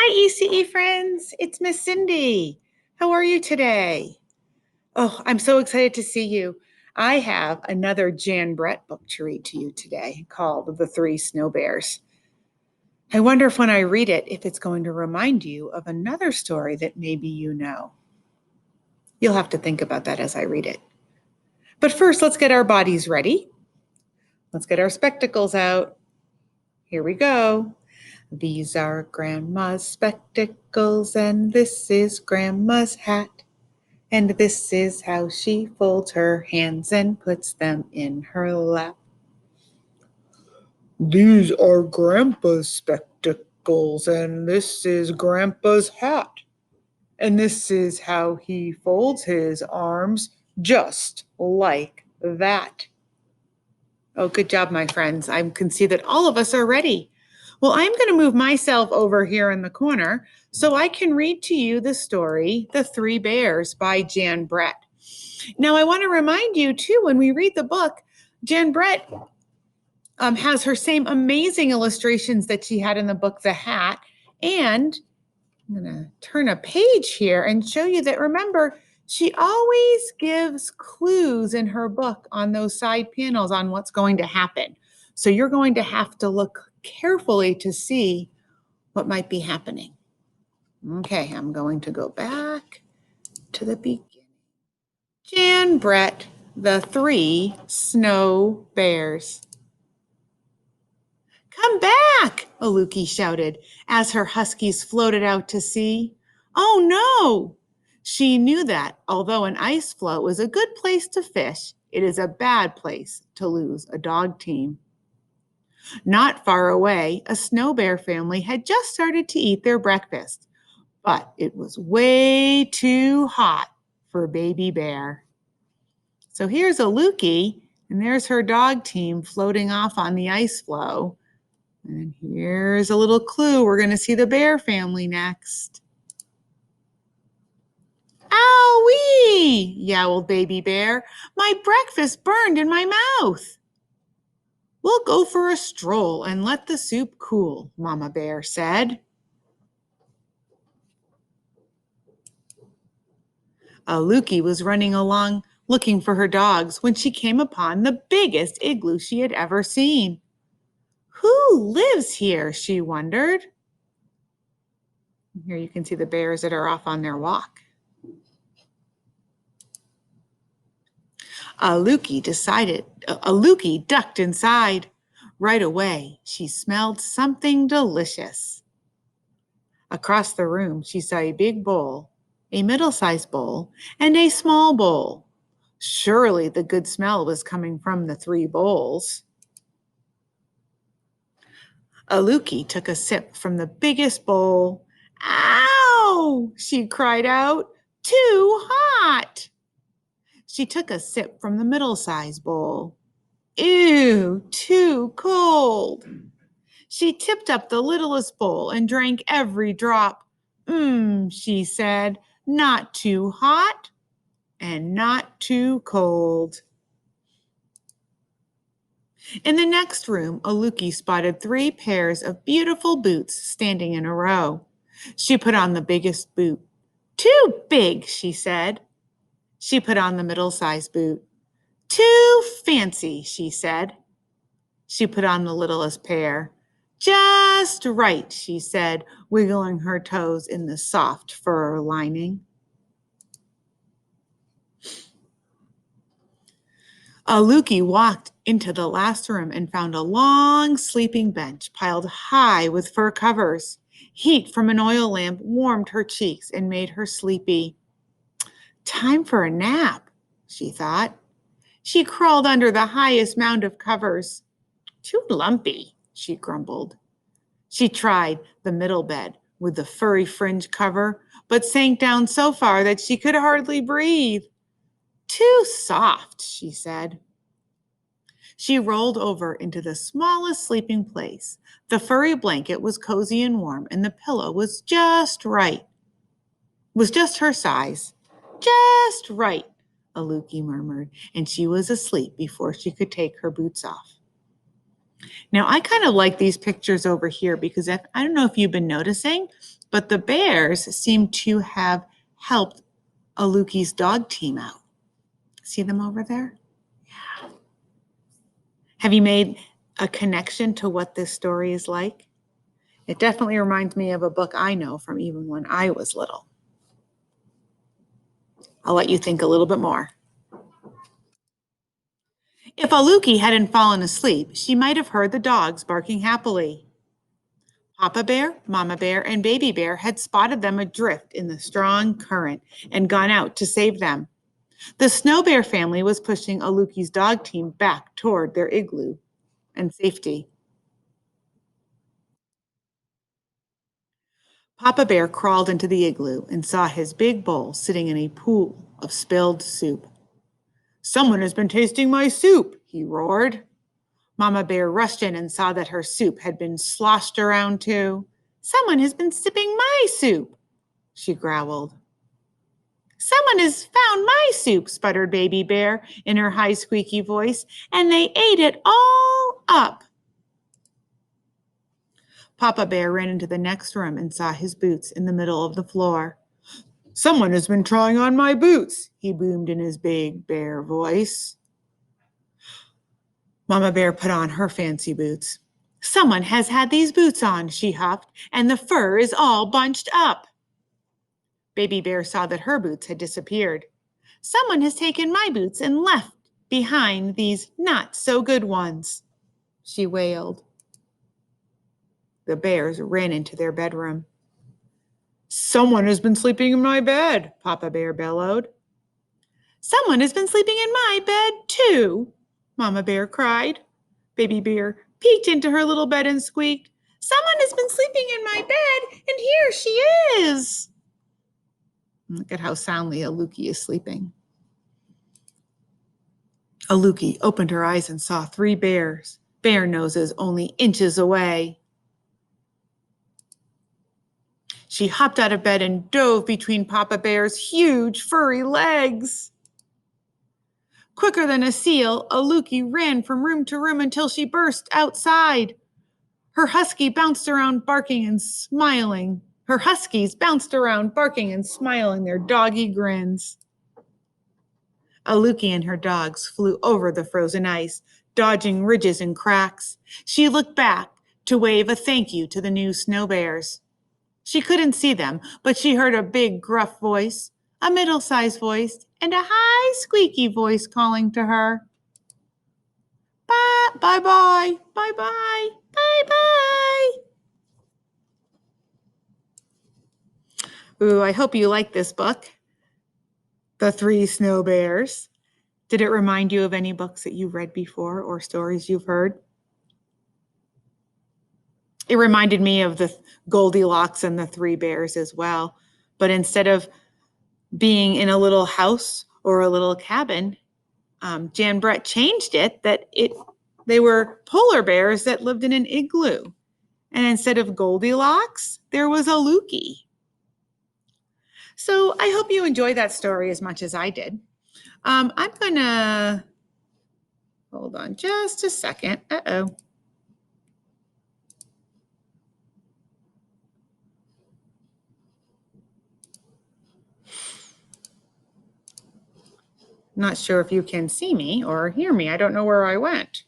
Hi, ECE friends. It's Miss Cindy. How are you today? Oh, I'm so excited to see you. I have another Jan Brett book to read to you today called The Three Snow Bears. I wonder if when I read it, if it's going to remind you of another story that maybe you know. You'll have to think about that as I read it. But first, let's get our bodies ready. Let's get our spectacles out. Here we go. These are Grandma's spectacles, and this is Grandma's hat. And this is how she folds her hands and puts them in her lap. These are Grandpa's spectacles, and this is Grandpa's hat. And this is how he folds his arms, just like that. Oh, good job, my friends. I can see that all of us are ready. Well, I'm going to move myself over here in the corner so I can read to you the story, The Three Bears by Jan Brett. Now, I want to remind you, too, when we read the book, Jan Brett has her same amazing illustrations that she had in the book, The Hat. And I'm going to turn a page here and show you that, remember, she always gives clues in her book on those side panels on what's going to happen. So you're going to have to look carefully to see what might be happening. Okay, I'm going to go back to the beginning. Jan Brett, The Three Snow Bears. Come back, Aluki shouted as her huskies floated out to sea. Oh no! She knew that although an ice floe is a good place to fish, it is a bad place to lose a dog team. Not far away, a snow bear family had just started to eat their breakfast, but it was way too hot for Baby Bear. So here's Aluki, and there's her dog team floating off on the ice floe. And here's a little clue. We're going to see the bear family next. Owie! Yowled Baby Bear. My breakfast burned in my mouth. We'll go for a stroll and let the soup cool, Mama Bear said. Aluki was running along looking for her dogs when she came upon the biggest igloo she had ever seen. Who lives here? She wondered. Here you can see the bears that are off on their walk. Aluki ducked inside. Right away, she smelled something delicious. Across the room, she saw a big bowl, a middle-sized bowl, and a small bowl. Surely the good smell was coming from the three bowls. Aluki took a sip from the biggest bowl. Ow! She cried out. Too hot! She took a sip from the middle-sized bowl. Ew, too cold. She tipped up the littlest bowl and drank every drop. She said, not too hot and not too cold. In the next room, Aluki spotted 3 pairs of beautiful boots standing in a row. She put on the biggest boot. Too big, she said. She put on the middle-sized boot. Too fancy, she said. She put on the littlest pair. Just right, she said, wiggling her toes in the soft fur lining. Aluki walked into the last room and found a long sleeping bench piled high with fur covers. Heat from an oil lamp warmed her cheeks and made her sleepy. Time for a nap, she thought. She crawled under the highest mound of covers. Too lumpy, she grumbled. She tried the middle bed with the furry fringe cover, but sank down so far that she could hardly breathe. Too soft, she said. She rolled over into the smallest sleeping place. The furry blanket was cozy and warm, and the pillow was just right. It was just her size. Just right, Aluki murmured, and she was asleep before she could take her boots off. Now, I kind of like these pictures over here because I don't know if you've been noticing, but the bears seem to have helped Aluki's dog team out. See them over there? Have you made a connection to what this story is like? It definitely reminds me of a book I know from even when I was little. I'll let you think a little bit more. If Aluki hadn't fallen asleep, she might have heard the dogs barking happily. Papa Bear, Mama Bear, and Baby Bear had spotted them adrift in the strong current and gone out to save them. The Snow Bear family was pushing Aluki's dog team back toward their igloo and safety. Papa Bear crawled into the igloo and saw his big bowl sitting in a pool of spilled soup. "Someone has been tasting my soup," he roared. Mama Bear rushed in and saw that her soup had been sloshed around too. "Someone has been sipping my soup," she growled. "Someone has found my soup," sputtered Baby Bear in her high squeaky voice, "and they ate it all up." Papa Bear ran into the next room and saw his boots in the middle of the floor. "Someone has been trying on my boots," he boomed in his big bear voice. Mama Bear put on her fancy boots. "Someone has had these boots on," she huffed, "and the fur is all bunched up." Baby Bear saw that her boots had disappeared. "Someone has taken my boots and left behind these not so good ones," she wailed. The bears ran into their bedroom. "Someone has been sleeping in my bed," Papa Bear bellowed. "Someone has been sleeping in my bed too," Mama Bear cried. Baby Bear peeked into her little bed and squeaked, "Someone has been sleeping in my bed, and here she is." Look at how soundly Aluki is sleeping. Aluki opened her eyes and saw 3 bears, bear noses only inches away. She hopped out of bed and dove between Papa Bear's huge furry legs. Quicker than a seal, Aluki ran from room to room until she burst outside. Her husky bounced around barking and smiling. Her huskies bounced around barking and smiling their doggy grins. Aluki and her dogs flew over the frozen ice, dodging ridges and cracks. She looked back to wave a thank you to the new snow bears. She couldn't see them, but she heard a big gruff voice, a middle-sized voice, and a high squeaky voice calling to her. Bye, bye-bye, bye-bye, bye-bye. Ooh, I hope you like this book, The 3 Snow Bears. Did it remind you of any books that you've read before or stories you've heard? It reminded me of the Goldilocks and the 3 Bears as well. But instead of being in a little house or a little cabin, Jan Brett changed it that they were polar bears that lived in an igloo. And instead of Goldilocks, there was Aluki. So I hope you enjoyed that story as much as I did. I'm going to hold on just a second. Uh-oh. Not sure if you can see me or hear me. I don't know where I went.